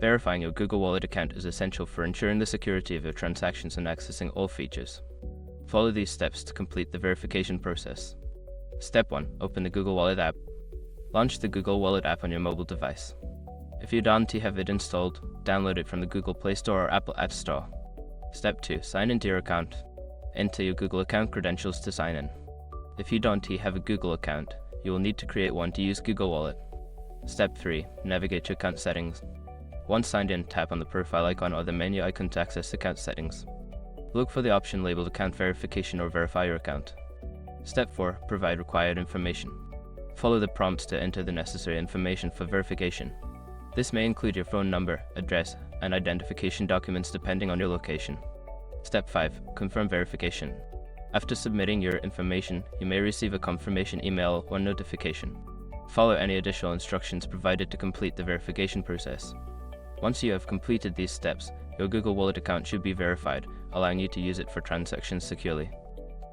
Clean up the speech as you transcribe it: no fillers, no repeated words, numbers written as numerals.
Verifying your Google Wallet account is essential for ensuring the security of your transactions and accessing all features. Follow these steps to complete the verification process. Step 1. Open the Google Wallet app. Launch the Google Wallet app on your mobile device. If you don't have it installed, download it from the Google Play Store or Apple App Store. Step 2. Sign into your account. Enter your Google account credentials to sign in. If you don't have a Google account, you will need to create one to use Google Wallet. Step 3. Navigate to account settings. Once signed in, tap on the profile icon or the menu icon to access account settings. Look for the option labeled Account Verification or Verify Your Account. Step 4. Provide required information. Follow the prompts to enter the necessary information for verification. This may include your phone number, address, and identification documents depending on your location. Step 5. Confirm verification. After submitting your information, you may receive a confirmation email or notification. Follow any additional instructions provided to complete the verification process. Once you have completed these steps, your Google Wallet account should be verified, allowing you to use it for transactions securely.